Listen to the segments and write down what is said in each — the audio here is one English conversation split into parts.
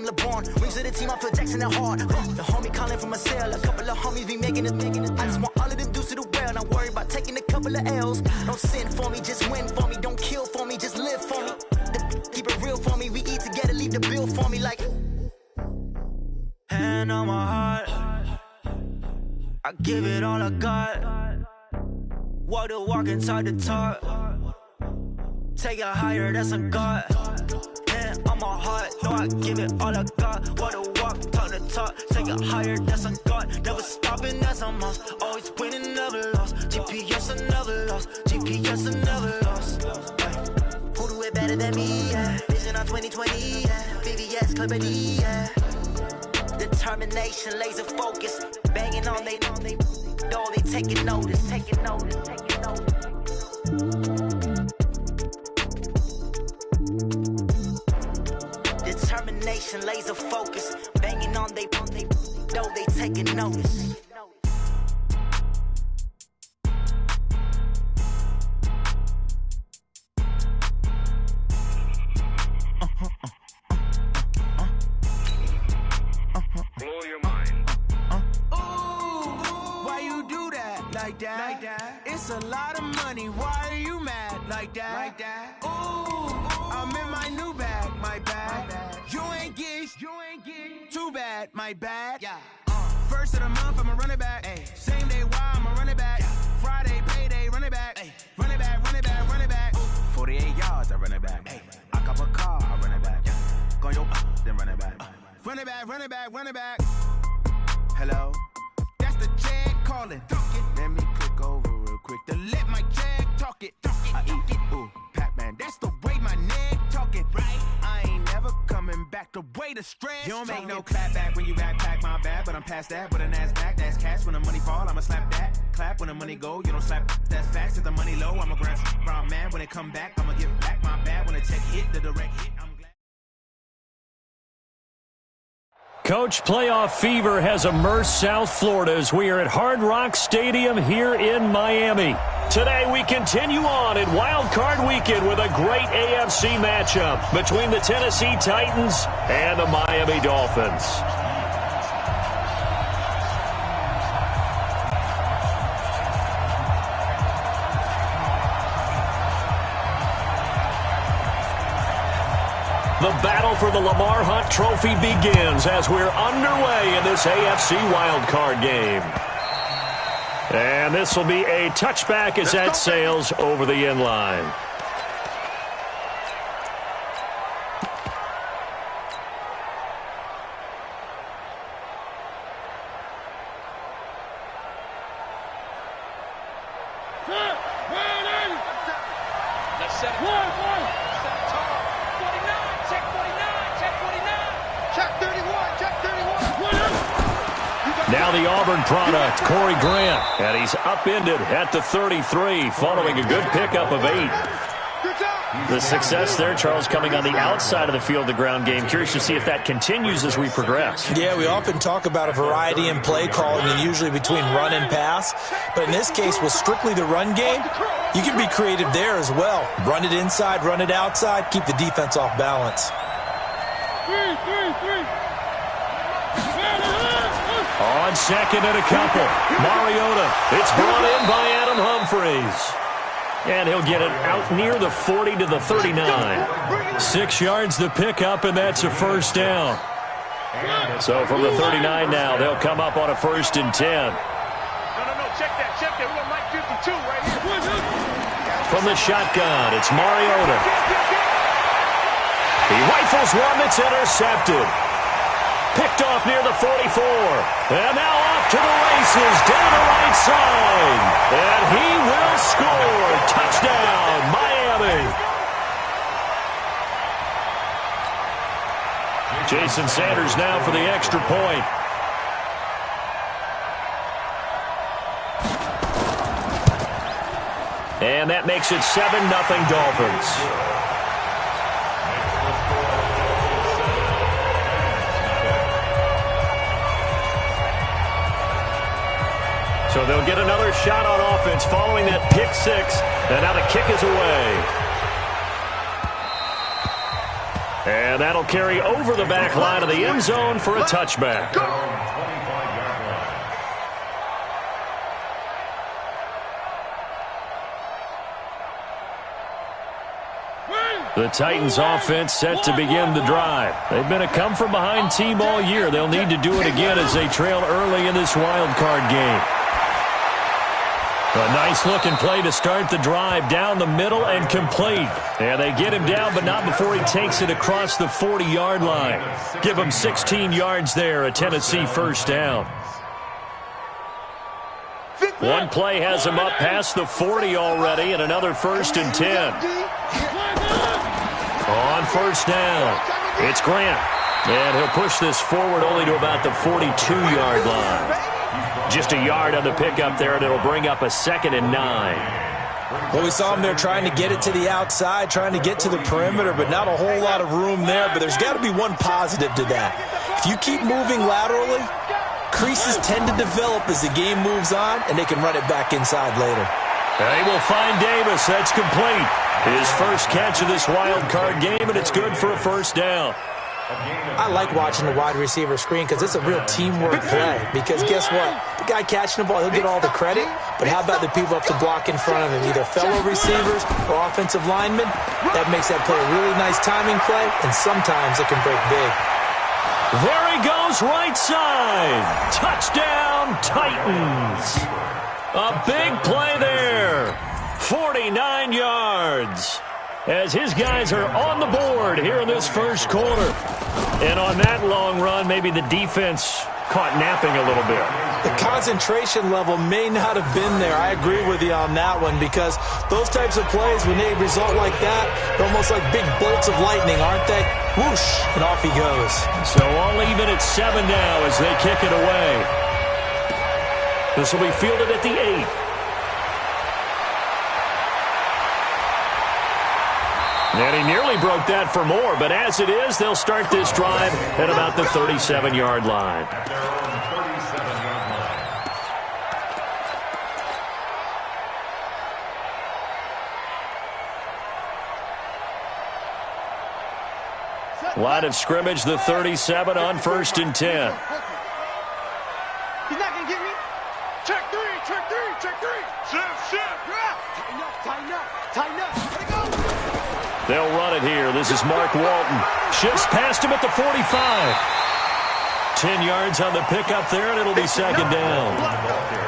LeBron. Rings to the team, I feel Jackson and hard. The homie calling from a cell. A couple of homies be making it. I just want all of them dudes to do well. Not worry about taking a couple of L's. Don't sin for me, just win for me. Don't kill for me, just live for me. Keep it real for me. We eat together, leave the bill for me like. Hand on my heart, I give it all I got. Walk the walk and talk the talk. Take it higher, that's a God. Hand on my heart, no, I give it all I got. Walk the walk, talk the talk. Take it higher, that's a God. Never stopping, that's a must. Always winning, never lost. GPS, I never lost. GPS, I never lost. Who do it better than me? Yeah. Vision on 2020, yeah. VVS, Clarity, yeah. Determination, laser focus, banging on they know they taking notice. Determination, laser focus, banging on they know they taking notice. Blow your mind. Why you do that like that? It's a lot of money. Why are you mad like that? Ooh, I'm in my new bag, my bad. You ain't get too bad, my bad. Yeah. First of the month, I'ma run it back. Ay. Same day, why I'ma run it back. Yeah. Friday, payday, run it back. Ay. Run it back, run it back, run it back. Ooh. 48 yards, I run it back. Ay. I cop a car, I run it back. Yeah. Go yo, then run it back. Run it back, run it back, run it back. Hello? That's the jag calling. Let me click over real quick to let my jag talk it. I eat it, ooh, Pac-Man. That's the way my neck talking. Right? I ain't never coming back the way the stress. You don't make no clap back when you backpack, my bad. But I'm past that with a NASDAQ. That's cash when the money fall. I'ma slap that. Clap when the money go. You don't slap. That's facts. If the money low, I'ma grab brown man. When it come back, I'ma give back my bad. When the check hit, the direct hit, I'm glad. Coach, playoff fever has immersed South Florida as we are at Hard Rock Stadium here in Miami. Today we continue on in Wild Card Weekend with a great AFC matchup between the Tennessee Titans and the Miami Dolphins. The battle for the Lamar Hunt Trophy begins as we're underway in this AFC wildcard game. And this will be a touchback as that sails over the end line. Let's set it. Now the Auburn product, Corey Grant, and he's upended at the 33 following a good pickup of 8. The success there, Charles, coming on the outside of the field, the ground game. Curious to see if that continues as we progress. Yeah, we often talk about a variety in play calling, and usually between run and pass. But in this case, with strictly the run game, you can be creative there as well. Run it inside, run it outside, keep the defense off balance. On second and a couple, Mariota. It's brought in by Adam Humphries. And he'll get it out near the 40 to the 39. 6 yards the pickup, and that's a first down. So from the 39 now, they'll come up on a 1st and 10. No, check that. We're going to like 52 right here. From the shotgun, it's Mariota. He rifles one that's intercepted. Picked off near the 44. And now off to the races down the right side. And he will score. Touchdown, Miami. Jason Sanders now for the extra point. And that makes it 7-0 Dolphins. So they'll get another shot on offense following that pick 6. And now the kick is away. And that'll carry over the back line of the end zone for a touchback. The Titans offense set to begin the drive. They've been a come-from-behind team all year. They'll need to do it again as they trail early in this wild card game. A nice-looking play to start the drive down the middle and complete. And they get him down, but not before he takes it across the 40-yard line. Give him 16 yards there, a Tennessee first down. One play has him up past the 40 already, and another 1st and 10. On first down, it's Grant. And he'll push this forward only to about the 42-yard line. Just a yard on the pickup there, and it'll bring up a 2nd and 9. Well, we saw him there trying to get it to the outside, trying to get to the perimeter, but not a whole lot of room there. But there's got to be one positive to that. If you keep moving laterally, creases tend to develop as the game moves on, and they can run it back inside later. They will find Davis. That's complete. His first catch of this wild card game, and it's good for a first down. I like watching the wide receiver screen because it's a real teamwork play. Because guess what? The guy catching the ball, he'll get all the credit. But how about the people up to block in front of him, either fellow receivers or offensive linemen? That makes that play a really nice timing play, and sometimes it can break big. There he goes, right side. Touchdown, Titans. A big play there. 49 yards. As his guys are on the board here in this first quarter. And on that long run, maybe the defense caught napping a little bit. The concentration level may not have been there. I agree with you on that one because those types of plays, when they result like that, they're almost like big bolts of lightning, aren't they? Whoosh, and off he goes. So all even at 7 now as they kick it away. This will be fielded at the 8. And he nearly broke that for more, but as it is, they'll start this drive at about the 37-yard line. Line of scrimmage, the 37 on 1st and 10. He's not going to get me. Check three, check three, check three. Shift, shift. Tighten up, tighten up, tighten up. Let it go. They'll run it here. This is Mark Walton. Shifts past him at the 45. 10 yards on the pickup there, and it'll be 2nd down.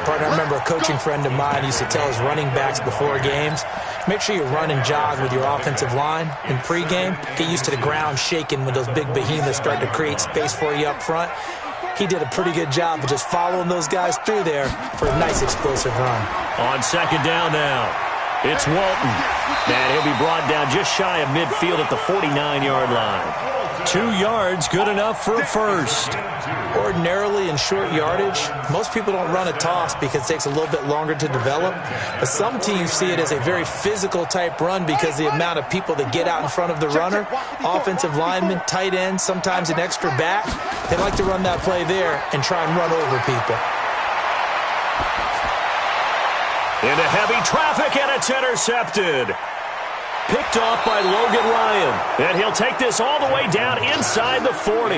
Partner, I remember a coaching friend of mine used to tell his running backs before games, make sure you run and jog with your offensive line in pregame. Get used to the ground shaking when those big behemoths start to create space for you up front. He did a pretty good job of just following those guys through there for a nice explosive run. On 2nd down now, it's Walton. And he'll be brought down just shy of midfield at the 49-yard line. 2 yards, good enough for a first. Ordinarily in short yardage, most people don't run a toss because it takes a little bit longer to develop. But some teams see it as a very physical type run because the amount of people that get out in front of the runner, offensive linemen, tight ends, sometimes an extra back, they like to run that play there and try and run over people. Into heavy traffic, and it's intercepted. Picked off by Logan Ryan. And he'll take this all the way down inside the 40.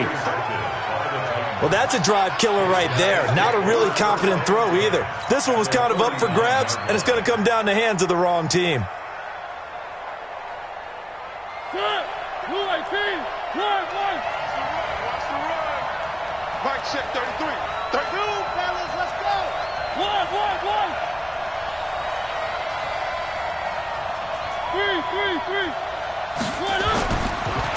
Well, that's a drive killer right there. Not a really confident throw either. This one was kind of up for grabs, and it's going to come down the hands of the wrong team. Mike check 33. 32, fellas, let's go. One. Three.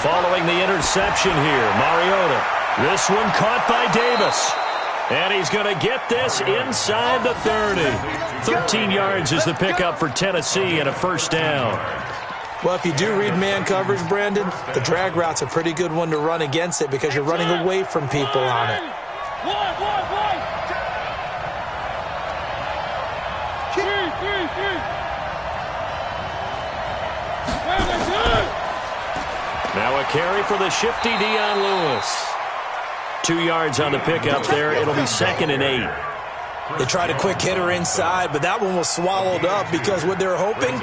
Following the interception here, Mariota. This one caught by Davis. And he's going to get this inside the 30. 13 yards is the pickup for Tennessee and a first down. Well, if you do read man coverage, Brandon, the drag route's a pretty good one to run against it because you're running away from people on it. Now a carry for the shifty Dion Lewis. 2 yards on the pickup there. It'll be 2nd and 8. They tried a quick hitter inside, but that one was swallowed up because what they're hoping,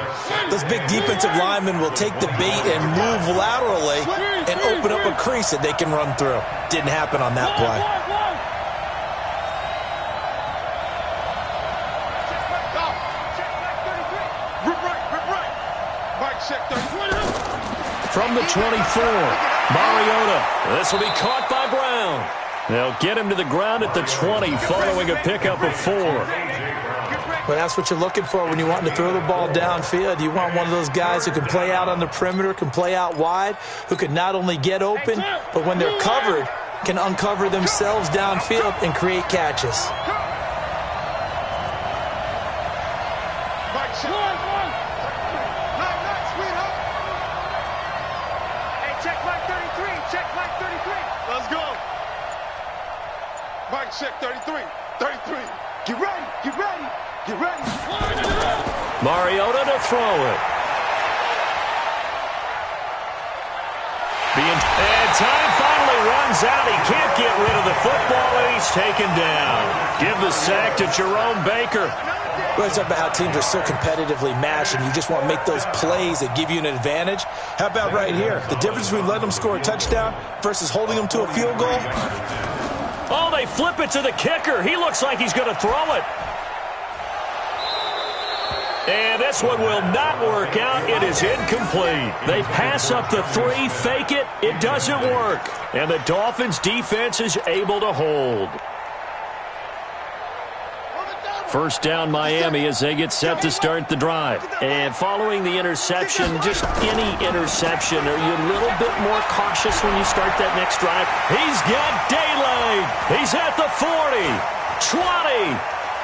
those big defensive linemen will take the bait and move laterally and open up a crease that they can run through. Didn't happen on that play. From the 24, Mariota. This will be caught by Brown. They'll get him to the ground at the 20 following a pickup of 4. Well, that's what you're looking for when you want to throw the ball downfield. You want one of those guys who can play out on the perimeter, can play out wide, who can not only get open, but when they're covered, can uncover themselves downfield and create catches. Check 33. 33. Get ready. Get ready. Get ready. Mariota to throw it. And time finally runs out. He can't get rid of the football, and he's taken down. Give the sack to Jerome Baker. Well, it's about how teams are so competitively matched, and you just want to make those plays that give you an advantage. How about right here? The difference between letting them score a touchdown versus holding them to a field goal? Oh, they flip it to the kicker. He looks like he's going to throw it. And this one will not work out. It is incomplete. They pass up the 3, fake it. It doesn't work. And the Dolphins' defense is able to hold. First down, Miami, as they get set to start the drive. And following the interception, just any interception, are you a little bit more cautious when you start that next drive? He's got daylight. He's at the 40, 20,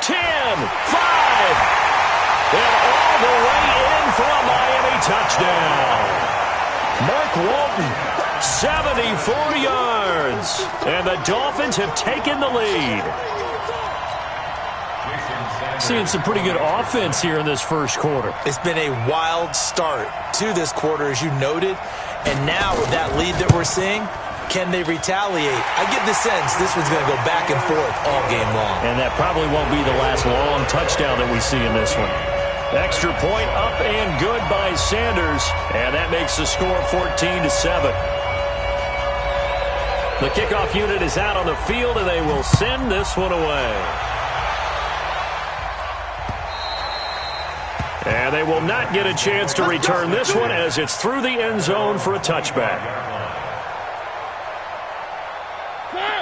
10, 5. And all the way in for a Miami touchdown. Mark Walton, 74 yards. And the Dolphins have taken the lead. Seeing some pretty good offense here in this first quarter. It's been a wild start to this quarter, as you noted. And now with that lead that we're seeing, can they retaliate? I get the sense this one's going to go back and forth all game long. And that probably won't be the last long touchdown that we see in this one. Extra point up and good by Sanders. And that makes the score 14-7. The kickoff unit is out on the field, and they will send this one away. And they will not get a chance to return this one as it's through the end zone for a touchback.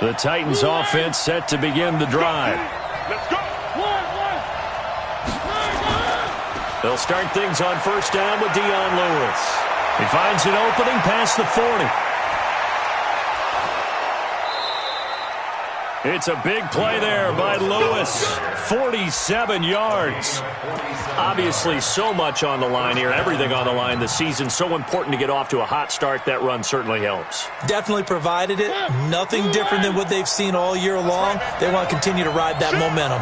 The Titans offense set to begin the drive. They'll start things on first down with Dion Lewis. He finds an opening past the 40. It's a big play there by Lewis. 47 yards. Obviously, so much on the line here. Everything on the line this season. So important to get off to a hot start. That run certainly helps. Definitely provided it. Nothing different than what they've seen all year long. They want to continue to ride that momentum.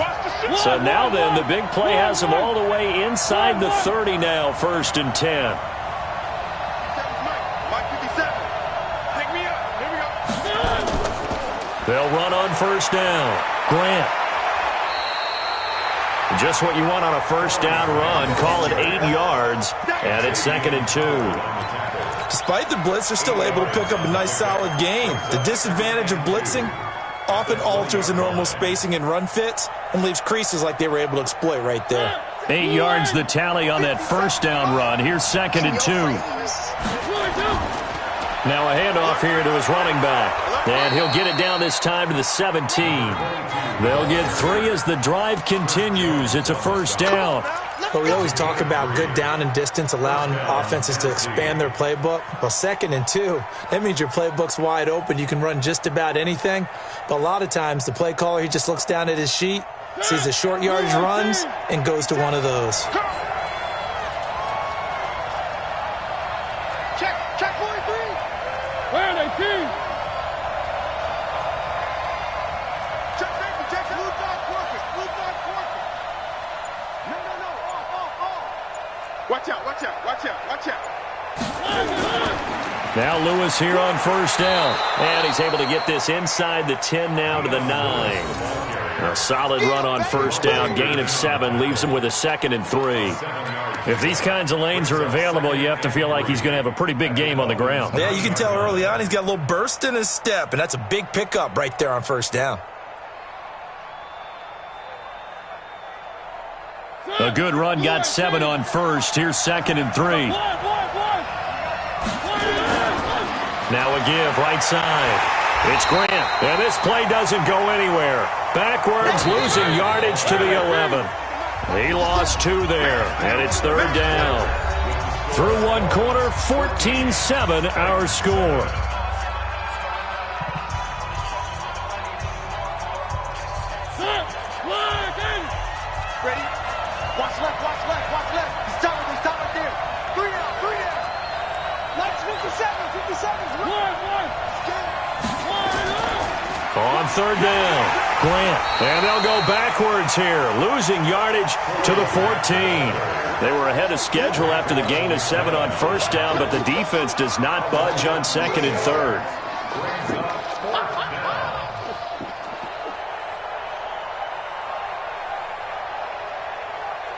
So now then, the big play has them all the way inside the 30 now. 1st and 10. They'll run on first down. Grant. Just what you want on a first down run. Call it 8 yards. And it's 2nd and 2. Despite the blitz, they're still able to pick up a nice solid gain. The disadvantage of blitzing often alters the normal spacing and run fits and leaves creases like they were able to exploit right there. 8 yards the tally on that first down run. Here's 2nd and 2. Now a handoff here to his running back. And he'll get it down this time to the 17. They'll get 3 as the drive continues. It's a first down. But we always talk about good down and distance, allowing offenses to expand their playbook. Well, 2nd and 2, that means your playbook's wide open. You can run just about anything. But a lot of times, the play caller, he just looks down at his sheet, sees the short yardage runs, and goes to one of those. Check 43. Where are they, team? Check blue dog quarter. No. Watch out. Now Lewis here on first down. And he's able to get this inside the 10 now to the 9. A solid run on first down. Gain of 7 leaves him with a 2nd and 3. If these kinds of lanes are available, you have to feel like he's going to have a pretty big game on the ground. Yeah, you can tell early on he's got a little burst in his step, and that's a big pickup right there on first down. A good run got 7 on first. Here's 2nd and 3. Now a give, right side. It's Grant, and this play doesn't go anywhere. Backwards, losing yardage to the 11. He lost 2 there, and it's 3rd down. Through one quarter, 14-7 our score. Ready? Watch left, watch left, watch left. He's top right there. 3 down, 3 down. Let's 57's. On 3rd down, Grant. And they'll go backwards here, losing yardage to the 14. They were ahead of schedule after the gain of 7 on first down, but the defense does not budge on 2nd and 3rd.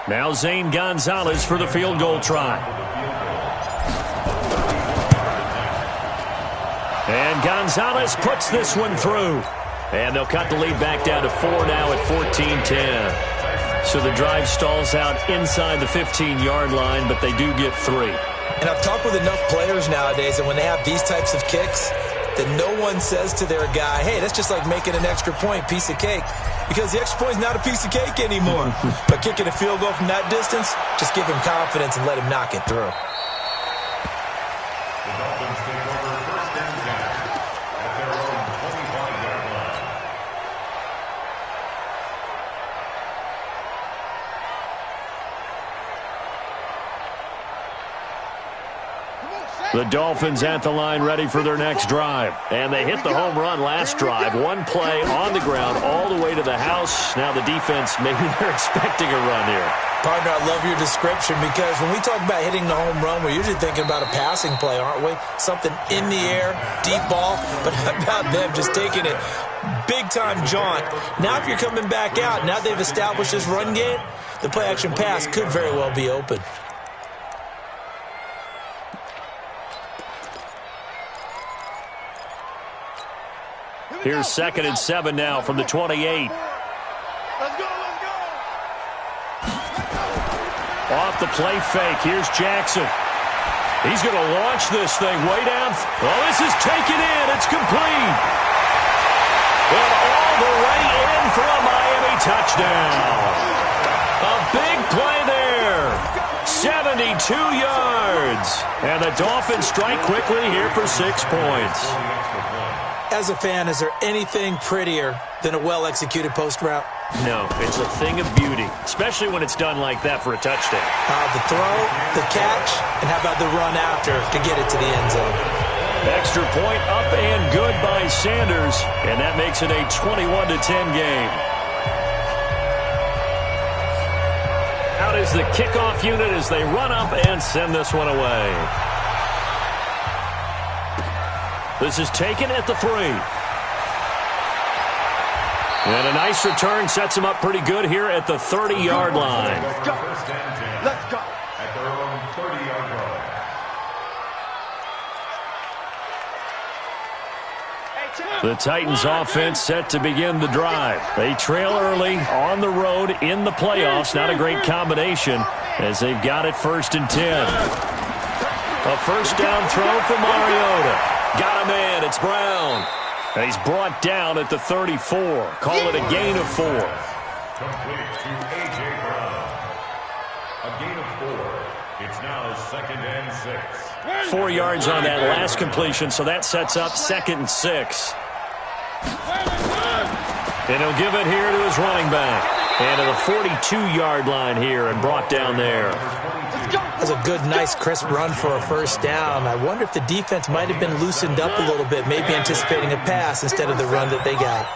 Now Zane Gonzalez for the field goal try. And Gonzalez puts this one through. And they'll cut the lead back down to 4 now at 14-10. So the drive stalls out inside the 15-yard line, but they do get 3. And I've talked with enough players nowadays, and when they have these types of kicks, that no one says to their guy, hey, that's just like making an extra point, piece of cake. Because the extra point is not a piece of cake anymore. But kicking a field goal from that distance, just give him confidence and let him knock it through. The Dolphins at the line ready for their next drive. And they hit the home run last drive. One play on the ground all the way to the house. Now the defense, maybe they're expecting a run here. Partner, I love your description because when we talk about hitting the home run, we're usually thinking about a passing play, aren't we? Something in the air, deep ball. But how about them just taking it big-time jaunt? Now if you're coming back out, now they've established this run game, the play-action pass could very well be open. Here's 2nd and 7 now from the 28. Let's go. Off the play fake. Here's Jackson. He's going to launch this thing way down. Oh, this is taken in. It's complete. And all the way in for a Miami touchdown. A big play there. 72 yards. And the Dolphins strike quickly here for 6 points. As a fan, is there anything prettier than a well-executed post route? No, it's a thing of beauty, especially when it's done like that for a touchdown. The throw, the catch, and how about the run after to get it to the end zone? Extra point up and good by Sanders, and that makes it a 21-10 game. Out is the kickoff unit as they run up and send this one away. This is taken at the 3. And a nice return sets him up pretty good here at the 30-yard line. Let's go. At their own 30-yard line. The Titans offense set to begin the drive. They trail early on the road in the playoffs. Not a great combination as they've got it 1st and 10. A first down throw for Mariota. Got a man. It's Brown. And he's brought down at the 34. Call it a gain of 4. Complete to A.J. Brown. A gain of 4. It's now 2nd and 6. 4 yards on that last completion, so that sets up 2nd and 6. And he'll give it here to his running back. And to the 42-yard line here and brought down there. That's a good, nice, crisp run for a first down. I wonder if the defense might have been loosened up a little bit, maybe anticipating a pass instead of the run that they got.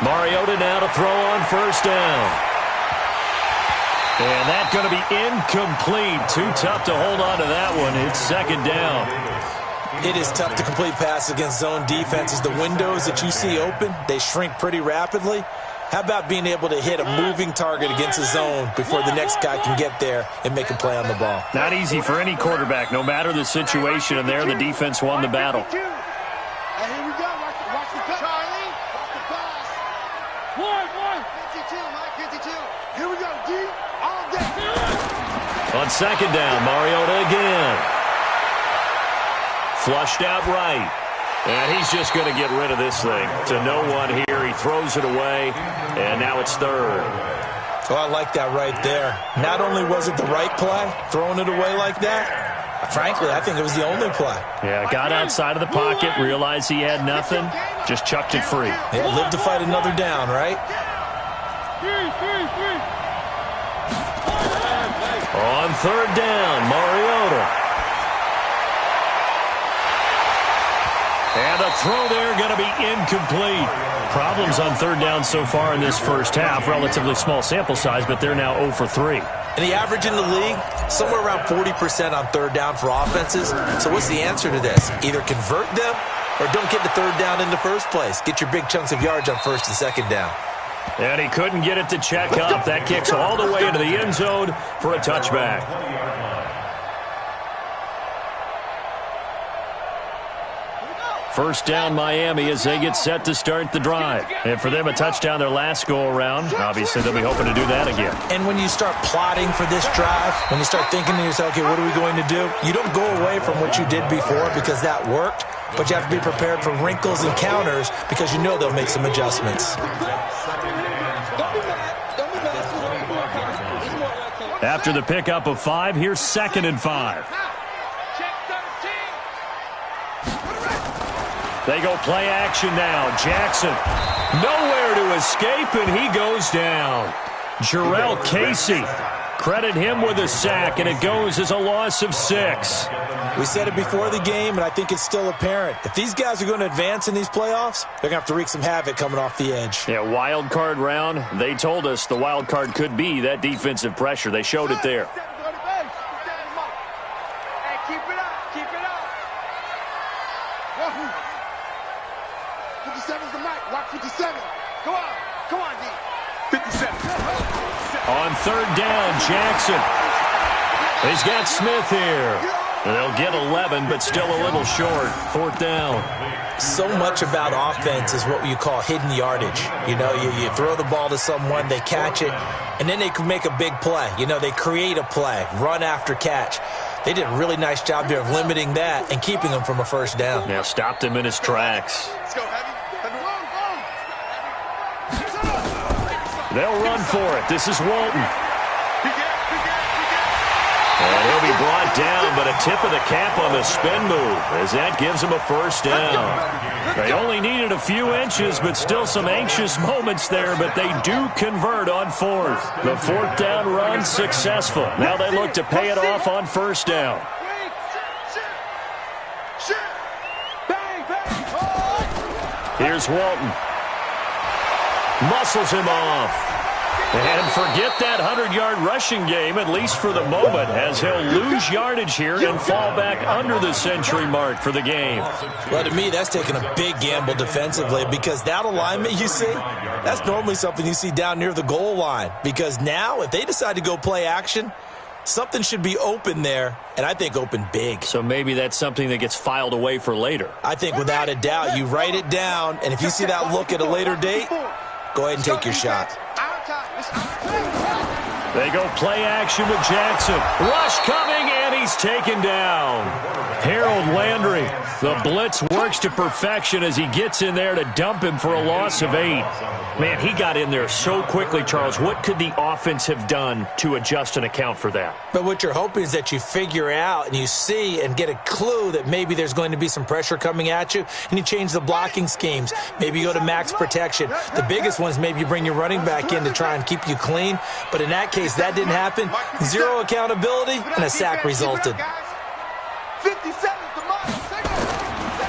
Mariota now to throw on first down. And that's going to be incomplete. Too tough to hold on to that one. It's second down. It is tough to complete passes against zone defenses. The windows that you see open, they shrink pretty rapidly. How about being able to hit a moving target against a zone before the next guy can get there and make a play on the ball? Not easy for any quarterback, no matter the situation, and there the defense won the battle. And here we go. Watch the cut. Charlie. Watch the pass. One. 52, Mike. 52. Here we go. D. All day. On second down, Mariota again. Flushed out right. And he's just going to get rid of this thing. To no one here. He throws it away. And now it's third. Oh, I like that right there. Not only was it the right play, throwing it away like that, frankly, I think it was the only play. Yeah, got outside of the pocket, realized he had nothing, just chucked it free. Yeah, live to fight another down, right? On third down, Mariota. And a throw there going to be incomplete. Problems on third down so far in this first half. Relatively small sample size, but they're now 0 for 3. And the average in the league, somewhere around 40% on third down for offenses. So what's the answer to this? Either convert them or don't get the third down in the first place. Get your big chunks of yards on first and second down. And he couldn't get it to check up. That kicks all the way into the end zone for a touchback. First down, Miami, as they get set to start the drive. And for them, a touchdown their last go-around. Obviously, they'll be hoping to do that again. And when you start plotting for this drive, when you start thinking to yourself, okay, what are we going to do? You don't go away from what you did before because that worked, but you have to be prepared for wrinkles and counters because you know they'll make some adjustments. After the pickup of 5, here's 2nd and 5. They go play action now. Jackson, nowhere to escape, and he goes down. Jarrell Casey, credit him with a sack, and it goes as a loss of 6. We said it before the game, and I think it's still apparent. If these guys are going to advance in these playoffs, they're going to have to wreak some havoc coming off the edge. Yeah, wild card round. They told us the wild card could be that defensive pressure. They showed it there. On third down, Jackson. He's got Smith here. They'll get 11, but still a little short. 4th down. So much about offense is what you call hidden yardage. You know, you throw the ball to someone, they catch it, and then they can make a big play. You know, they create a play, run after catch. They did a really nice job there of limiting that and keeping him from a first down. Yeah, stopped him in his tracks. Let's go, Heavy. They'll run for it. This is Walton. And he'll be brought down, but a tip of the cap on the spin move as that gives him a first down. They only needed a few inches, but still some anxious moments there, but they do convert on 4th. The 4th down run successful. Now they look to pay it off on first down. Here's Walton. Muscles him off. And forget that 100-yard rushing game, at least for the moment, as he'll lose yardage here and fall back under the century mark for the game. Well, to me, that's taking a big gamble defensively because that alignment you see, that's normally something you see down near the goal line. Because now, if they decide to go play action, something should be open there, and I think open big. So maybe that's something that gets filed away for later. I think without a doubt, you write it down, and if you see that look at a later date, go ahead and take your shot. They go play action with Jackson. Rush coming, and he's taken down. Harold Landry. The blitz works to perfection as he gets in there to dump him for a loss of 8. Man, he got in there so quickly, Charles. What could the offense have done to adjust and account for that? But what you're hoping is that you figure out and you see and get a clue that maybe there's going to be some pressure coming at you, and you change the blocking schemes. Maybe you go to max protection. The biggest one is maybe you bring your running back in to try and keep you clean. But in that case, that didn't happen. 0 accountability, and a sack resulted.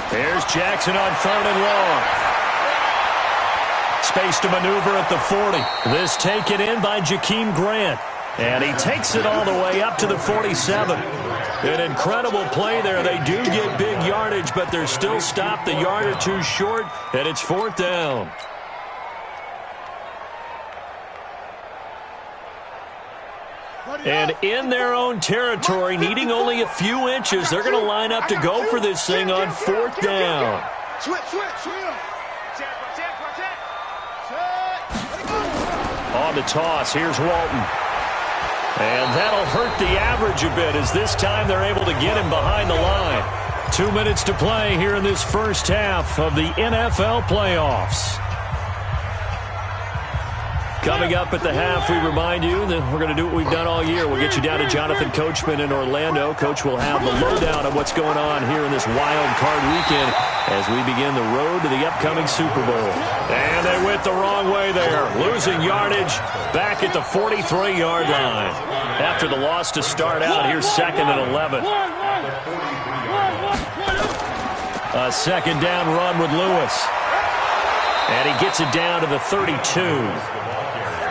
Here's Jackson on 3rd and long. Space to maneuver at the 40. This taken in by Jakeem Grant. And he takes it all the way up to the 47. An incredible play there. They do get big yardage, but they're still stopped a yard or two short, and it's 4th down. And in their own territory, needing only a few inches, they're going to line up to go for this thing on 4th down. On the toss, here's Walton. And that'll hurt the average a bit, as this time they're able to get him behind the line. 2 minutes to play here in this first half of the NFL playoffs. Coming up at the half, we remind you that we're going to do what we've done all year. We'll get you down to Jonathan Coachman in Orlando. Coach will have the lowdown of what's going on here in this wild card weekend as we begin the road to the upcoming Super Bowl. And they went the wrong way there, losing yardage back at the 43-yard line. After the loss to start out, here's 2nd and 11. A 2nd down run with Lewis. And he gets it down to the 32.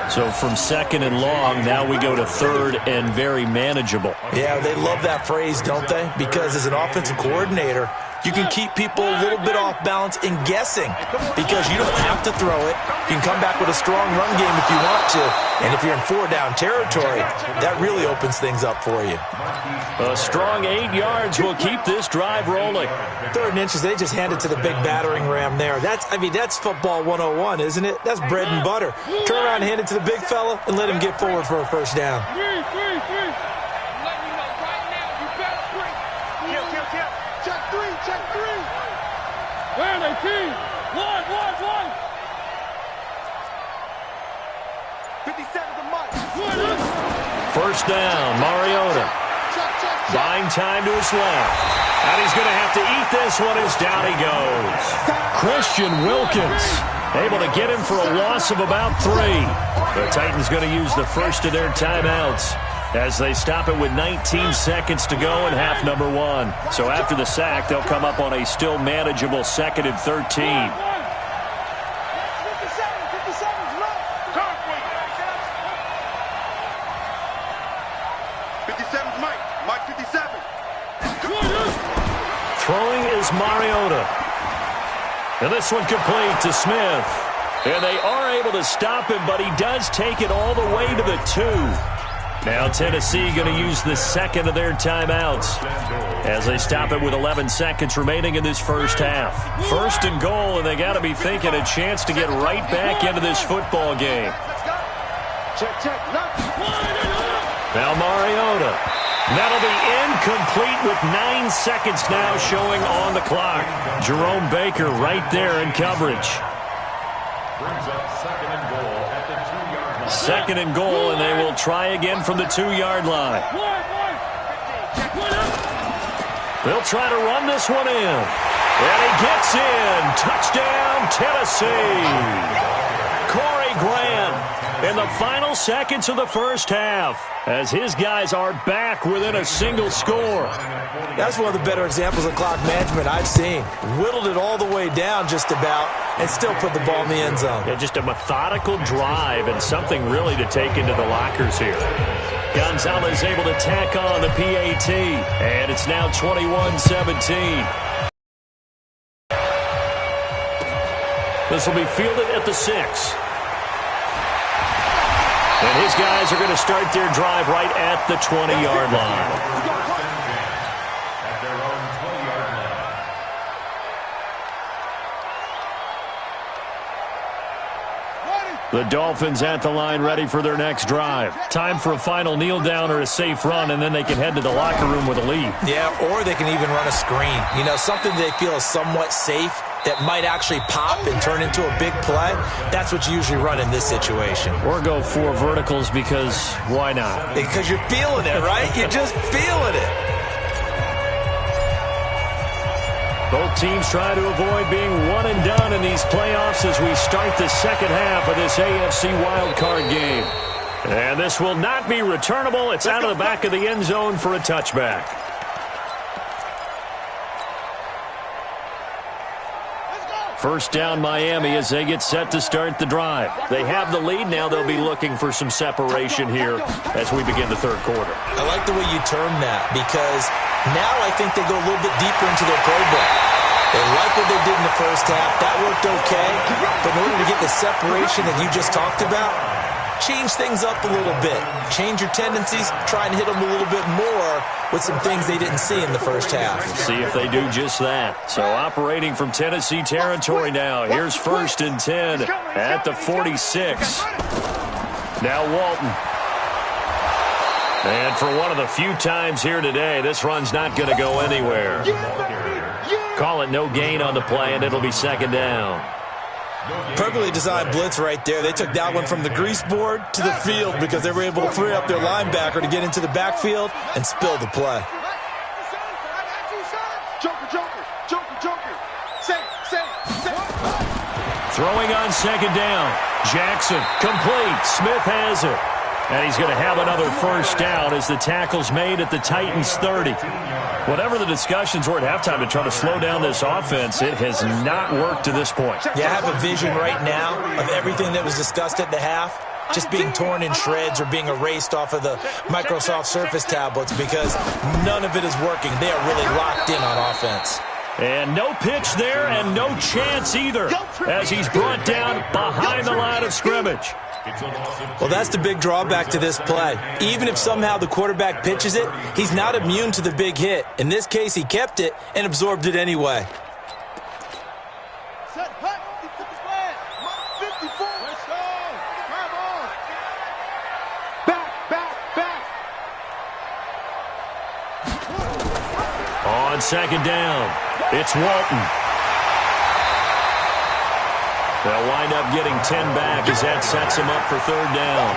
So from 2nd and long, now we go to 3rd and very manageable. Yeah, they love that phrase, don't they? Because as an offensive coordinator, you can keep people a little bit off balance in guessing because you don't have to throw it. You can come back with a strong run game if you want to. And if you're in 4-down territory, that really opens things up for you. A strong 8 yards will keep this drive rolling. 3rd and inches, they just hand it to the big battering ram there. That's football 101, isn't it? That's bread and butter. Turn around and hand it to the big fella and let him get forward for a first down. Where are they, team? One. 57 to Mike. First down, Mariota. Buying time to his left. And he's going to have to eat this one as down he goes. Christian Wilkins able to get him for a loss of about 3. The Titans going to use the first of their timeouts as they stop it with 19 seconds to go in half number 1. So after the sack, they'll come up on a still manageable 2nd and 13. 57's Mike 57. Throwing is Mariota. And this one complete to Smith. And they are able to stop him, but he does take it all the way to the 2. Now Tennessee going to use the 2nd of their timeouts as they stop it with 11 seconds remaining in this first half. 1st and goal, and they got to be thinking a chance to get right back into this football game. Now Mariota. That'll be incomplete with 9 seconds now showing on the clock. Jerome Baker right there in coverage. Brings up 2nd and goal at the 2-yard line. 2nd and goal, and they will try again from the 2-yard line. They'll try to run this one in. And he gets in. Touchdown, Tennessee. Corey Grant in the final seconds of the first half as his guys are back within a single score. That's one of the better examples of clock management I've seen. Whittled it all the way down just about and still put the ball in the end zone. Yeah, just a methodical drive and something really to take into the lockers here. Gonzalez able to tack on the PAT, and it's now 21-17. This will be fielded at the 6. And his guys are going to start their drive right at the 20-yard line. At their own 20-yard line. The Dolphins at the line ready for their next drive. Time for a final kneel down or a safe run, and then they can head to the locker room with a lead. Yeah, or they can even run a screen. You know, something they feel is somewhat safe that might actually pop and turn into a big play. That's what you usually run in this situation. Or go 4 verticals because why not? Because you're feeling it, right? You're just feeling it. Both teams try to avoid being one and done in these playoffs as we start the second half of this AFC wildcard game. And this will not be returnable. It's out of the back of the end zone for a touchback. First down Miami as they get set to start the drive. They have the lead. Now they'll be looking for some separation here as we begin the third quarter. I like the way you term that because now I think they go a little bit deeper into their playbook. They like what they did in the first half. That worked okay. But in order to get the separation that you just talked about, change things up a little bit. Change your tendencies. Try and hit them a little bit more with some things they didn't see in the first half. See if they do just that. So operating from Tennessee territory now. Here's 1st and 10 at the 46. Now Walton. And for one of the few times here today, this run's not going to go anywhere. Call it no gain on the play, and it'll be 2nd down. Perfectly designed blitz right there. They took that one from the grease board to the field because they were able to free up their linebacker to get into the backfield and spill the play. Throwing on 2nd down. Jackson, complete. Smith has it. And he's going to have another 1st down as the tackle's made at the Titans' 30. Whatever the discussions were at halftime to try to slow down this offense, it has not worked to this point. Yeah, I have a vision right now of everything that was discussed at the half just being torn in shreds or being erased off of the Microsoft Surface tablets because none of it is working. They are really locked in on offense. And no pitch there and no chance either as he's brought down behind the line of scrimmage. Well, that's the big drawback to this play. Even if somehow the quarterback pitches it, he's not immune to the big hit. In this case, he kept it and absorbed it anyway. On 2nd down, it's Walton. They'll wind up getting 10 back as that sets them up for 3rd down.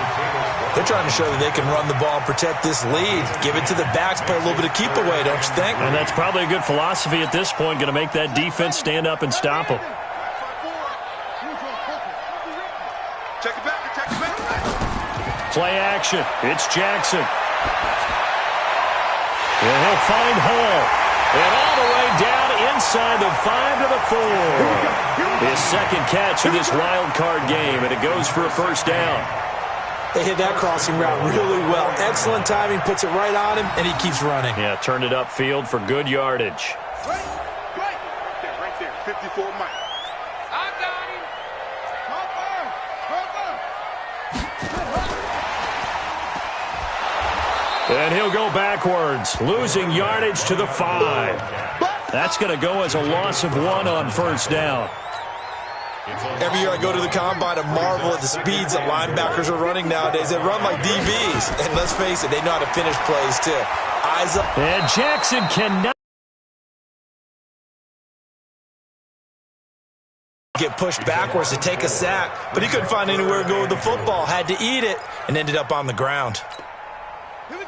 They're trying to show that they can run the ball and protect this lead. Give it to the backs, play a little bit of keep away, don't you think? And that's probably a good philosophy at this point, going to make that defense stand up and stop them. Play action. It's Jackson. And he'll find Hall. And all the way down inside the 5 to the 4. His 2nd catch of this wild card game, and it goes for a 1st down. They hit that crossing route really well. Excellent timing, puts it right on him, and he keeps running. Yeah, turned it upfield for good yardage. Right there, 54 Mike. I got him. And he'll go backwards, losing yardage to the 5. That's going to go as a loss of 1 on 1st down. Every year I go to the combine and marvel at the speeds that linebackers are running nowadays. They run like DBs. And let's face it, they know how to finish plays too. Eyes up. And Jackson cannot get pushed backwards to take a sack, but he couldn't find anywhere to go with the football. Had to eat it and ended up on the ground.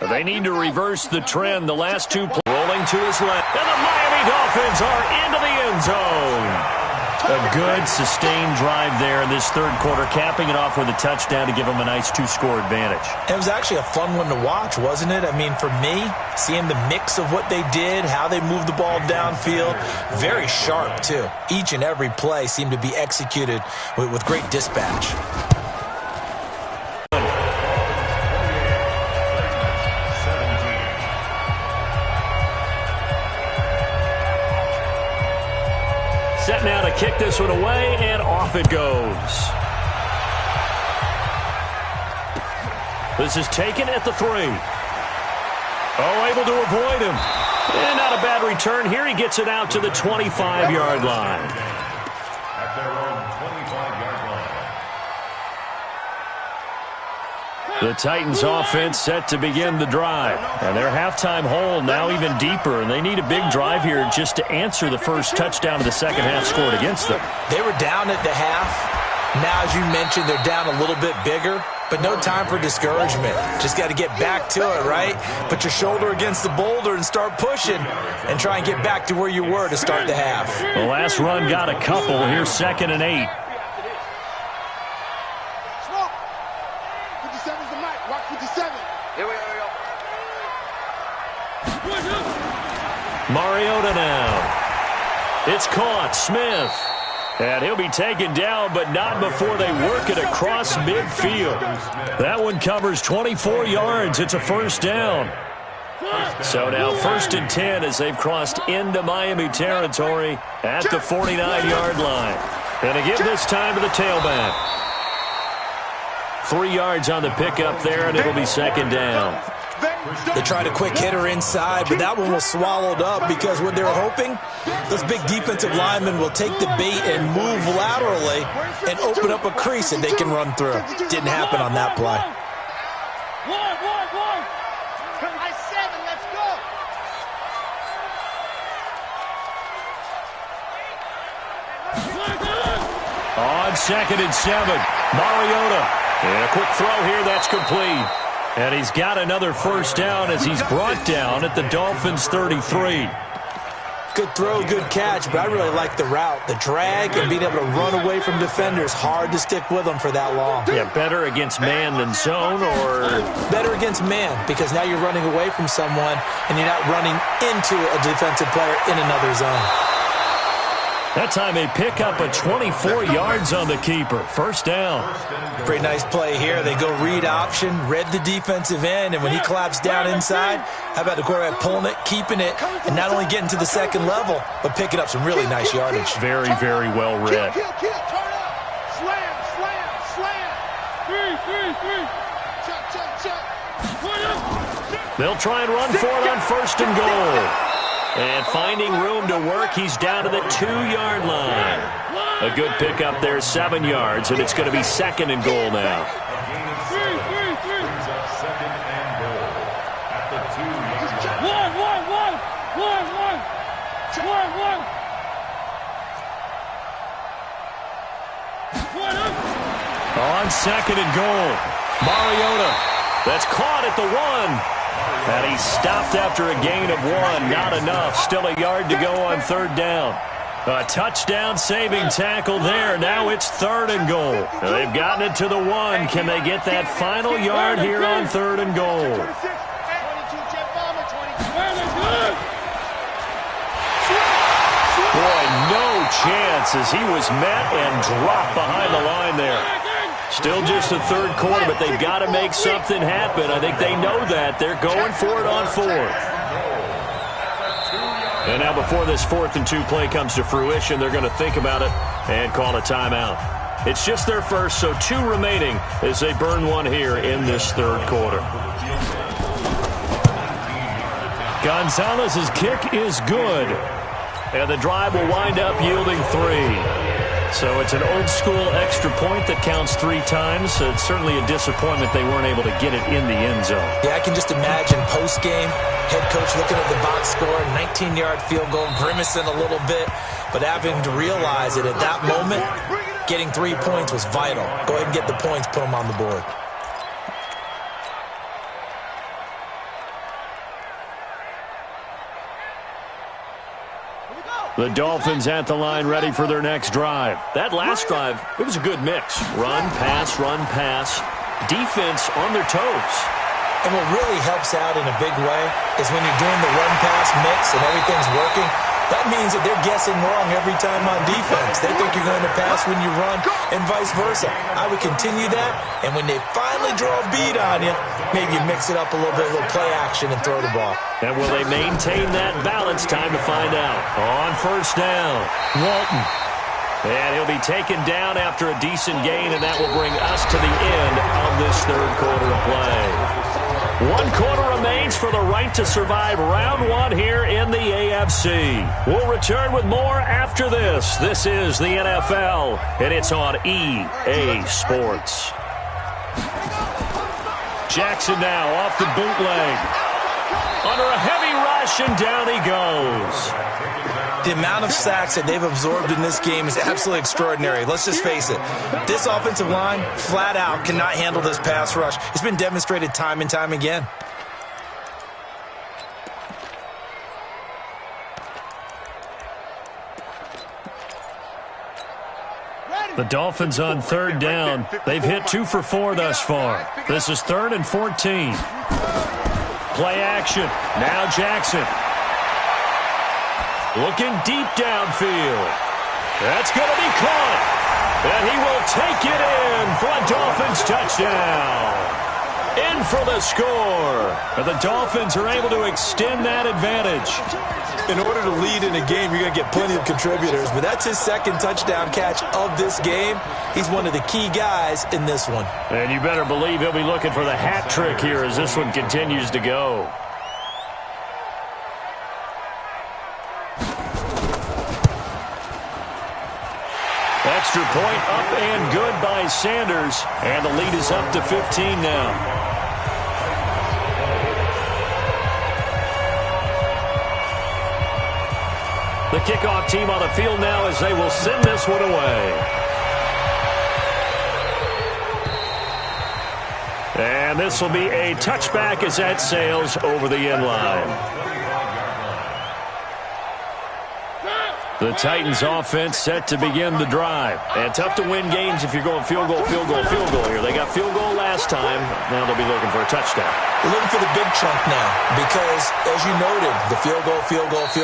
They need to reverse the trend. The last 2 rolling to his left. And the Miami Dolphins are into the end zone. A good, sustained drive there in this 3rd quarter, capping it off with a touchdown to give them a nice 2-score advantage. It was actually a fun one to watch, wasn't it? I mean, for me, seeing the mix of what they did, how they moved the ball downfield, very sharp, too. Each and every play seemed to be executed with great dispatch. Set now to kick this one away, and off it goes. This is taken at the 3. Oh, able to avoid him. And not a bad return here. He gets it out to the 25-yard line. At their own 25-yard line. The Titans offense set to begin the drive. And their halftime hole now even deeper. And they need a big drive here just to answer the first touchdown of the second half scored against them. They were down at the half. Now, as you mentioned, they're down a little bit bigger. But no time for discouragement. Just got to get back to it, right? Put your shoulder against the boulder and start pushing. And try and get back to where you were to start the half. The last run got a couple. Here's 2nd and 8. Mariota now. It's caught. Smith. And he'll be taken down, but not before they work it across midfield. That one covers 24 yards. It's a first down. So now 1st and 10 as they've crossed into Miami territory at the 49-yard line. And to give this time to the tailback. 3 yards on the pickup there, and it'll be 2nd down. They tried a quick hitter inside, but that one was swallowed up because what they were hoping, those big defensive linemen will take the bait and move laterally and open up a crease that they can run through. Didn't happen on that play. On 2nd and 7, Mariota. And a quick throw here, that's complete. And he's got another first down as he's brought down at the Dolphins' 33. Good throw, good catch, but I really like the route. The drag and being able to run away from defenders, hard to stick with them for that long. Yeah, better against man than zone, or? Better against man, because now you're running away from someone and you're not running into a defensive player in another zone. That time they pick up a 24 yards on the keeper. First down. Pretty nice play here. They go read option, read the defensive end, and when he collapsed down inside, how about the quarterback pulling it, keeping it, and not only getting to the second level, but picking up some really nice yardage. Very, very well read. Turn up. Slam, slam, slam. Three. Check. They'll try and run for it on 1st and goal. And finding room to work, he's down to the 2-yard line. A good pickup there, 7 yards, and it's going to be 2nd and goal now. On 2nd and goal, Mariota. That's caught at the 1. And he's stopped after a gain of 1. Not enough. Still a yard to go on 3rd down. A touchdown-saving tackle there. Now it's 3rd and goal. They've gotten it to the 1. Can they get that final yard here on 3rd and goal? Boy, no chance as he was met and dropped behind the line there. Still just the 3rd quarter, but they've got to make something happen. I think they know that. They're going for it on 4th. And now before this 4th and 2 play comes to fruition, they're going to think about it and call a timeout. It's just their first, so 2 remaining as they burn 1 here in this 3rd quarter. Gonzalez's kick is good. And the drive will wind up yielding 3. So it's an old-school extra point that counts 3 times. So it's certainly a disappointment they weren't able to get it in the end zone. Yeah, I can just imagine post-game, head coach looking at the box score, 19-yard field goal, grimacing a little bit, but having to realize that at that moment, getting 3 points was vital. Go ahead and get the points, put them on the board. The Dolphins at the line ready for their next drive. That last drive, it was a good mix. Run, pass, defense on their toes. And what really helps out in a big way is when you're doing the run-pass mix and everything's working, that means that they're guessing wrong every time on defense. They think you're going to pass when you run and vice versa. I would continue that, and when they finally draw a bead on you, maybe you mix it up a little bit, a little play action, and throw the ball. And will they maintain that balance? Time to find out. On 1st down, Walton. And he'll be taken down after a decent gain, and that will bring us to the end of this 3rd quarter of play. 1 quarter remains for the right to survive round 1 here in the AFC. We'll return with more after this. This is the NFL, and it's on EA Sports. Jackson now off the bootleg. Under a heavy rush, and down he goes. The amount of sacks that they've absorbed in this game is absolutely extraordinary. Let's just face it. This offensive line, flat out, cannot handle this pass rush. It's been demonstrated time and time again. The Dolphins on 3rd down. They've hit 2 for 4 thus far. This is 3rd and 14. Play action. Now Jackson. Looking deep downfield. That's going to be caught. And he will take it in for a Dolphins touchdown. In for the score. And the Dolphins are able to extend that advantage. In order to lead in a game, you're going to get plenty of contributors, but that's his second touchdown catch of this game. He's one of the key guys in this one. And you better believe he'll be looking for the hat trick here as this one continues to go. Extra point up and good by Sanders. And the lead is up to 15 now. The kickoff team on the field now as they will send this one away. And this will be a touchback as that sails over the end line. The Titans offense set to begin the drive. And tough to win games if you're going field goal, field goal, field goal here. They got field goal last time. Now they'll be looking for a touchdown. They're looking for the big chunk now because, as you noted, the field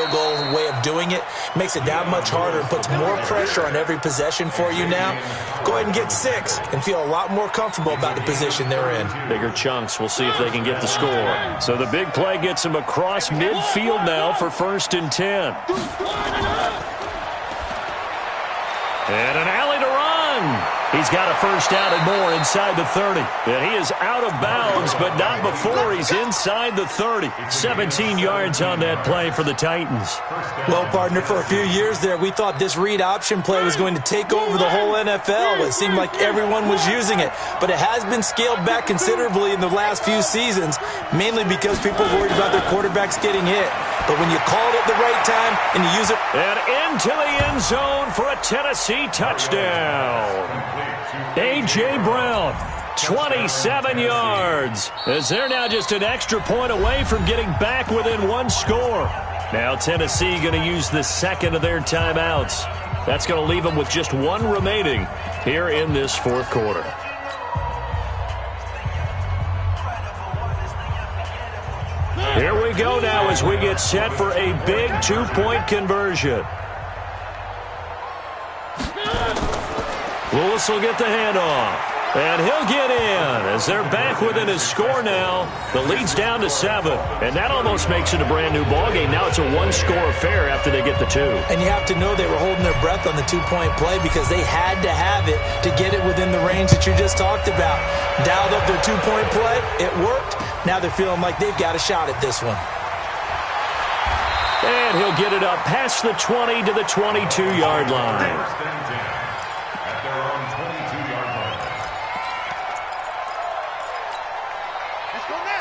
goal way of doing it makes it that much harder and puts more pressure on every possession for you now. Go ahead and get 6 and feel a lot more comfortable about the position they're in. Bigger chunks. We'll see if they can get the score. So the big play gets them across midfield now for 1st and 10. And an alley to run. He's got a first down and more inside the 30. And he is out of bounds, but not before he's inside the 30. 17 yards on that play for the Titans. Well, partner, for a few years there, we thought this read option play was going to take over the whole NFL. It seemed like everyone was using it. But it has been scaled back considerably in the last few seasons, mainly because people are worried about their quarterbacks getting hit. But when you call it at the right time and you use it. And into the end zone for a Tennessee touchdown. A.J. Brown, 27 yards. As they're now just an extra point away from getting back within 1 score. Now Tennessee going to use the second of their timeouts. That's going to leave them with just 1 remaining here in this 4th quarter. Here we go now as we get set for a big 2-point conversion. Lewis will get the handoff. And he'll get in as they're back within his score now. The lead's down to 7. And that almost makes it a brand-new ballgame. Now it's a 1-score affair after they get the 2. And you have to know they were holding their breath on the 2-point play because they had to have it to get it within the range that you just talked about. Dialed up their 2-point play. It worked. Now they're feeling like they've got a shot at this one. And he'll get it up past the 20 to the 22-yard line.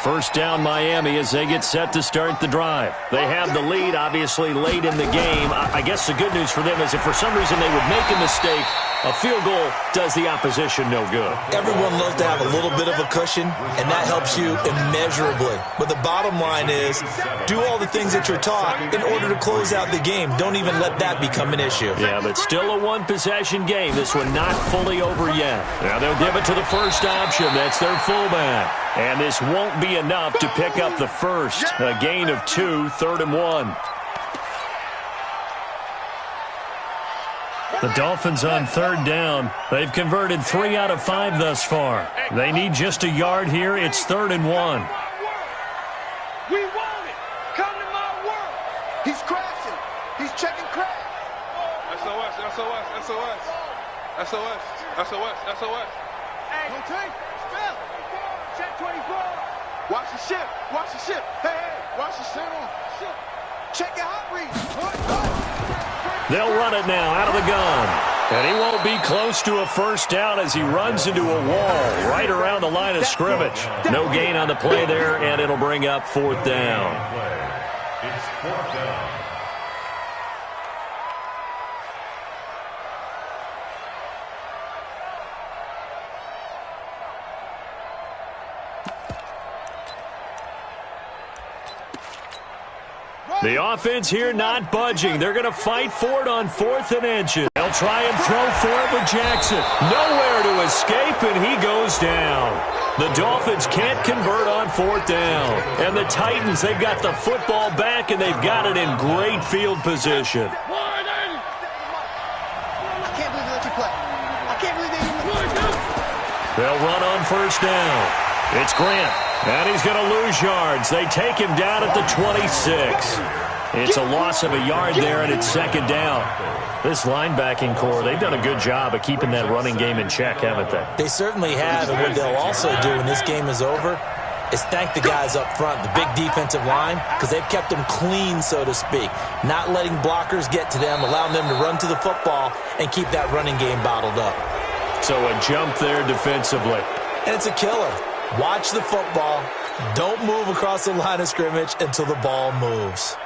First down Miami as they get set to start the drive. They have the lead, obviously, late in the game. I guess the good news for them is if for some reason they would make a mistake, a field goal does the opposition no good. Everyone loves to have a little bit of a cushion, and that helps you immeasurably. But the bottom line is, do all the things that you're taught in order to close out the game. Don't even let that become an issue. Yeah, but still a 1-possession game. This one not fully over yet. Now they'll give it to the first option. That's their fullback. And this won't be enough to pick up the first. A gain of 2, 3rd and 1. The Dolphins on 3rd down. They've converted 3 out of 5 thus far. They need just a yard here. It's 3rd and 1. We want it. Come to my world. He's crashing. He's checking crash. SOS, SOS, SOS. SOS, SOS, SOS. Hey, no take. Still. Check 24. Watch the ship. Watch the ship. Hey, watch the ship. Check your hot read. They'll run it now out of the gun. And he won't be close to a first down as he runs into a wall right around the line of scrimmage. No gain on the play there, and it'll bring up 4th down. It's 4th down. The offense here not budging. They're going to fight for it on 4th and inches. They'll try and throw for it with Jackson. Nowhere to escape, and he goes down. The Dolphins can't convert on 4th down. And the Titans, they've got the football back, and they've got it in great field position. play. I can't believe they even... They'll run on first down. It's Grant, and he's going to lose yards. They take him down at the 26. It's a loss of a yard there, and it's second down. This linebacking core, they've done a good job of keeping that running game in check, haven't they? They certainly have, and what they'll also do when this game is over is thank the guys up front, the big defensive line, because they've kept them clean, so to speak, not letting blockers get to them, allowing them to run to the football and keep that running game bottled up. So a jump there defensively. And it's a killer. Watch the football. Don't move across the line of scrimmage until the ball moves.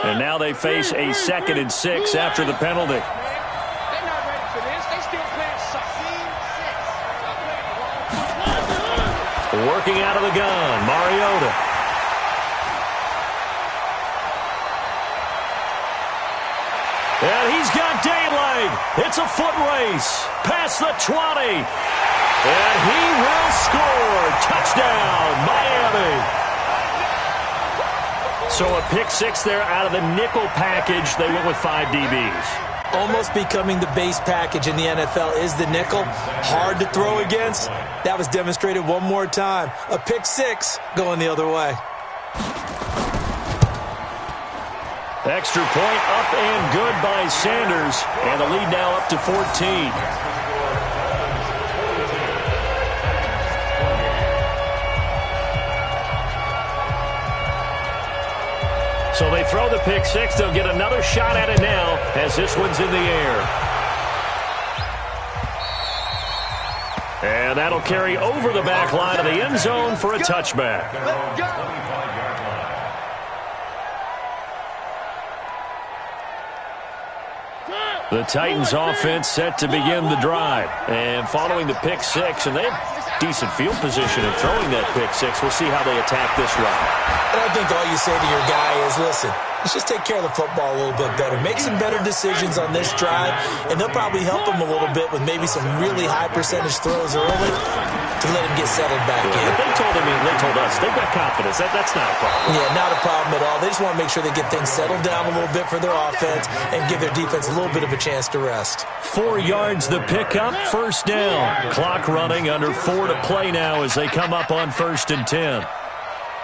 And now they face a 2nd and 6 after the penalty. They're not ready for this. They still playing Working out of the gun, Mariota. And he's got daylight. It's a foot race. Past the 20. And he will score. Touchdown, Miami. So a pick 6 there out of the nickel package. They went with 5 DBs. Almost becoming the base package in the NFL is the nickel. Hard to throw against. That was demonstrated one more time. A pick 6 going the other way. Extra point up and good by Sanders. And the lead now up to 14. So they throw the pick 6. They'll get another shot at it now as this one's in the air. And that'll carry over the back line of the end zone for a touchback. The Titans offense set to begin the drive. And following the pick 6, and they have decent field position in throwing that pick 6. We'll see how they attack this run. And I think all you say to your guy is, listen, let's just take care of the football a little bit better. Make some better decisions on this drive, and they'll probably help him a little bit with maybe some really high percentage throws early to let him get settled back in. They told us, they've got confidence. That's not a problem. Yeah, not a problem at all. They just want to make sure they get things settled down a little bit for their offense and give their defense a little bit of a chance to rest. 4 yards the pickup, first down. Clock running, under 4 to play now as they come up on 1st and 10.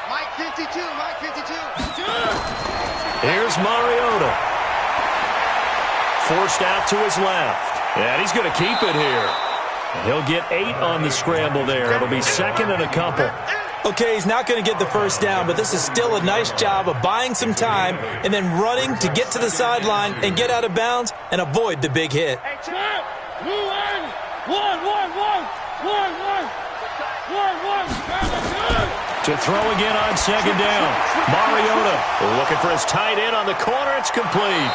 Mike 52, Mike 52. Here's Mariota. Forced out to his left. And he's going to keep it here. He'll get 8 on the scramble there. It'll be 2nd and a couple. Okay, he's not going to get the first down, but this is still a nice job of buying some time and then running to get to the sideline and get out of bounds and avoid the big hit. To throw again on 2nd down. Mariota looking for his tight end on the corner. It's complete.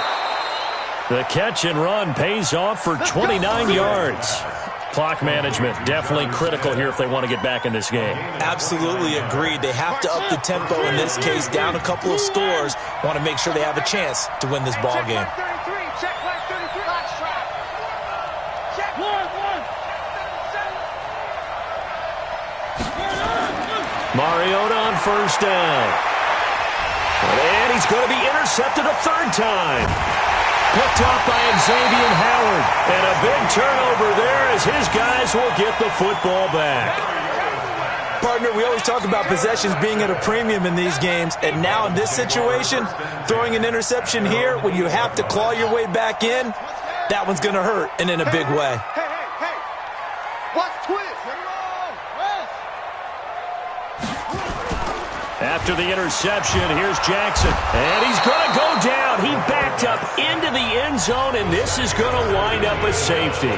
The catch and run pays off for 29 yards. Clock management definitely critical here if they want to get back in this game. Absolutely agreed. They have to up the tempo in this case, down a couple of scores. Want to make sure they have a chance to win this ball game. Mariota on first down. And he's going to be intercepted a 3rd time. Picked up by Xavier Howard. And a big turnover there as his guys will get the football back. Partner, we always talk about possessions being at a premium in these games. And now in this situation, throwing an interception here when you have to claw your way back in, that one's going to hurt, and in a big way. Hey. Watch twist. After the interception, here's Jackson. And he's going to go down. He backed up into the end zone, and this is going to wind up a safety.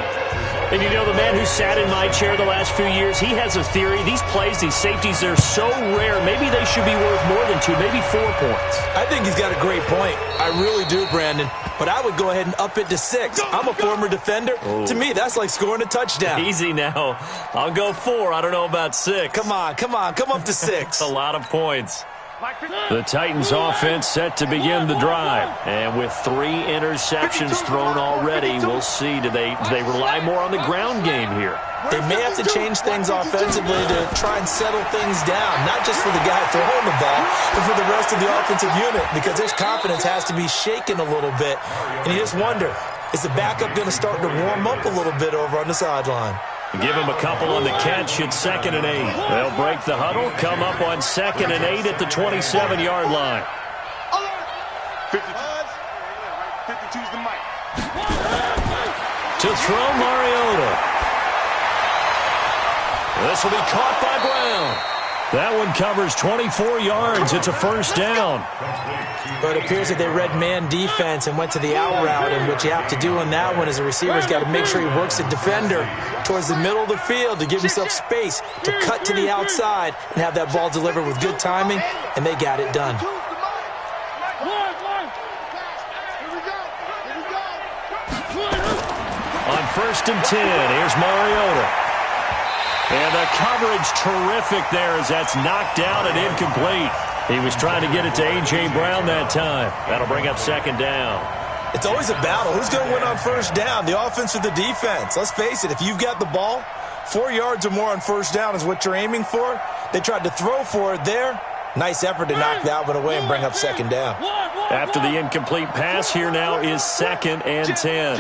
And you know, the man who sat in my chair the last few years, he has a theory. These plays, these safeties, they're so rare. Maybe they should be worth more than 2, maybe 4 points. I think he's got a great point. I really do, Brandon. But I would go ahead and up it to 6. I'm a former defender. Oh. To me, that's like scoring a touchdown. Easy now. I'll go 4. I don't know about 6. Come on. Come up to 6. A lot of points. The Titans offense set to begin the drive. And with 3 interceptions thrown already, we'll see. Do they rely more on the ground game here? They may have to change things offensively to try and settle things down, not just for the guy throwing the ball, but for the rest of the offensive unit, because their confidence has to be shaken a little bit. And you just wonder, is the backup going to start to warm up a little bit over on the sideline? Give him a couple on the catch. It's 2nd and 8. They'll break the huddle, come up on 2nd and 8 at the 27-yard line. 52's the mic. To throw, Mariota. This will be caught by Brown. That one covers 24 yards. It's a first down. But it appears that they read man defense and went to the out route, and what you have to do on that one is a receiver's got to make sure he works the defender towards the middle of the field to give himself space to cut to the outside and have that ball delivered with good timing, and they got it done. On 1st and 10, here's Mariota. And the coverage terrific there as that's knocked down and incomplete. He was trying to get it to A.J. Brown that time. That'll bring up 2nd down. It's always a battle. Who's going to win on 1st down, the offense or the defense? Let's face it, if you've got the ball, 4 yards or more on 1st down is what you're aiming for. They tried to throw for it there. Nice effort to knock that one away and bring up 2nd down. After the incomplete pass, here now is 2nd and 10.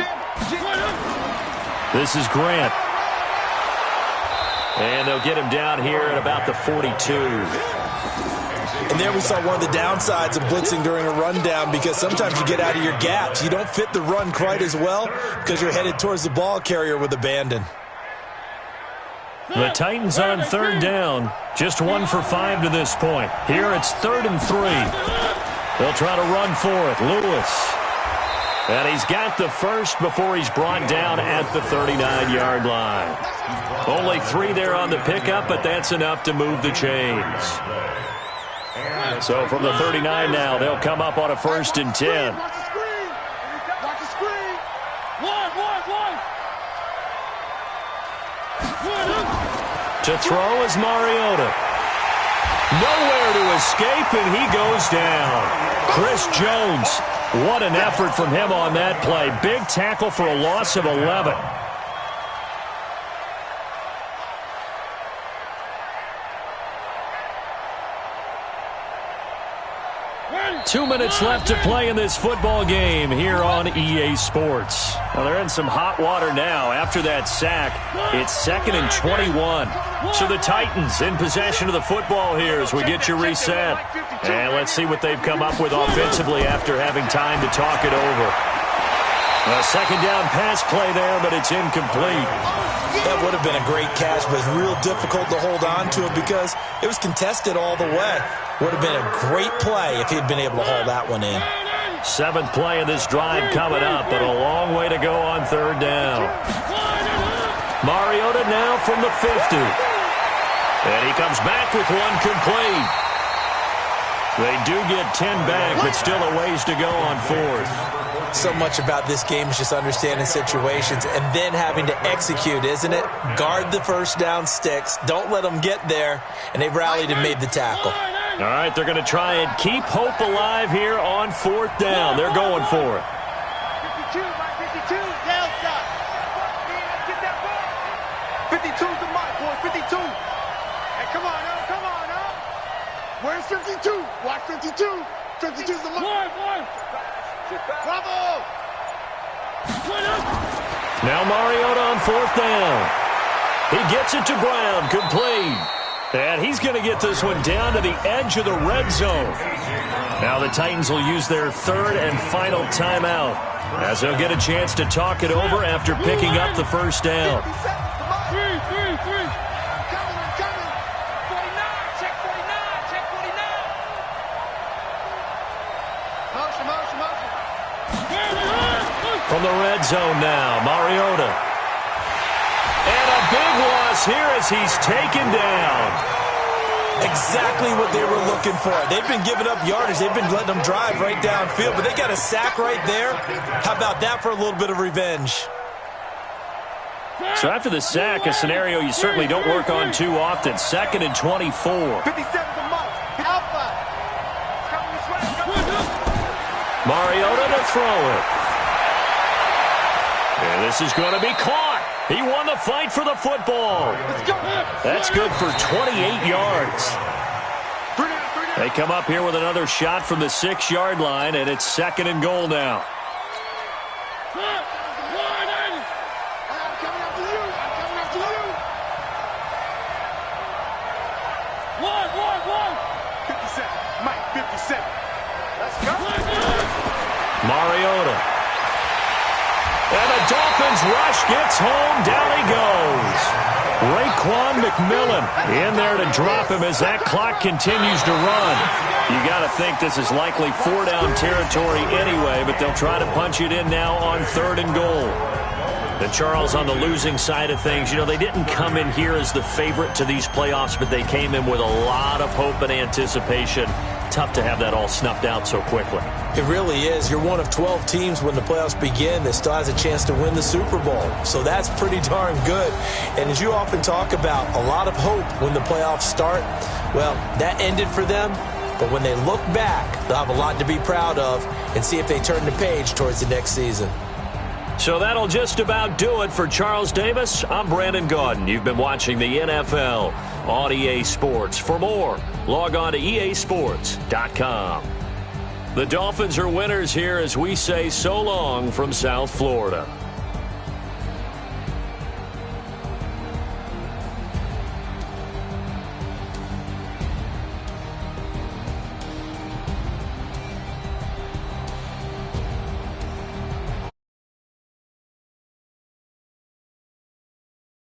This is Grant. And they'll get him down here at about the 42. And there we saw one of the downsides of blitzing during a rundown, because sometimes you get out of your gaps. You don't fit the run quite as well because you're headed towards the ball carrier with abandon. The Titans on 3rd down. Just 1 for 5 to this point. Here it's 3rd and 3. They'll try to run for it. Lewis. And he's got the first before he's brought down at the 39-yard line. Only 3 there on the pickup, but that's enough to move the chains. So from the 39 now, they'll come up on a 1st and 10. Watch the screen. Watch the screen. One. To throw is Mariota. Nowhere to escape, and he goes down. Chris Jones, what an effort from him on that play. Big tackle for a loss of 11. 2 minutes left to play in this football game here on EA Sports. Well, they're in some hot water now. After that sack, it's 2nd and 21. So the Titans in possession of the football here as we get you reset. And let's see what they've come up with offensively after having time to talk it over. A 2nd down pass play there, but it's incomplete. That would have been a great catch, but it's real difficult to hold on to it because it was contested all the way. Would have been a great play if he'd been able to haul that one in. 7th play of this drive coming up, but a long way to go on 3rd down. Mariota now from the 50. And he comes back with one complete. They do get 10 back, but still a ways to go on 4th. So much about this game is just understanding situations and then having to execute, isn't it? Guard the 1st down sticks. Don't let them get there. And they've rallied and made the tackle. All right, they're going to try and keep hope alive here on 4th down. They're going for it. 52, Mike, 52, Delta. Get that ball. 52's the mark, boy, 52. Hey, come on up. Where's 52? Watch 52. 52's the mark. Bravo. Now Mariota on 4th down. He gets it to Brown, complete. And he's going to get this one down to the edge of the red zone. Now the Titans will use their 3rd and final timeout as they'll get a chance to talk it over after picking up the 1st down. 3. Coming. 49, check 49. Motion. From the red zone now, Mariota. And a big loss here as he's taken down. Exactly what they were looking for. They've been giving up yardage. They've been letting them drive right downfield, but they got a sack right there. How about that for a little bit of revenge? So after the sack, a scenario you certainly don't work on too often. 2nd and 24. 57's the mark. Alpha. Mariota to throw it. And this is going to be caught. He won the fight for the football. That's good for 28 yards. They come up here with another shot from the 6-yard line, and it's 2nd and goal now. Mariota. And the Dolphins rush gets home. Down he goes. Raekwon McMillan in there to drop him as that clock continues to run. You got to think this is likely 4-down territory anyway, but they'll try to punch it in now on 3rd and goal. And Charles, on the losing side of things, you know, they didn't come in here as the favorite to these playoffs, but they came in with a lot of hope and anticipation. Tough to have that all snuffed out so quickly. It really is. You're one of 12 teams when the playoffs begin that still has a chance to win the Super Bowl. So that's pretty darn good. And as you often talk about, a lot of hope when the playoffs start. Well, that ended for them. But when they look back, they'll have a lot to be proud of and see if they turn the page towards the next season. So that'll just about do it for Charles Davis. I'm Brandon Gaudin. You've been watching the NFL on EA Sports. For more, log on to easports.com. The Dolphins are winners here as we say so long from South Florida.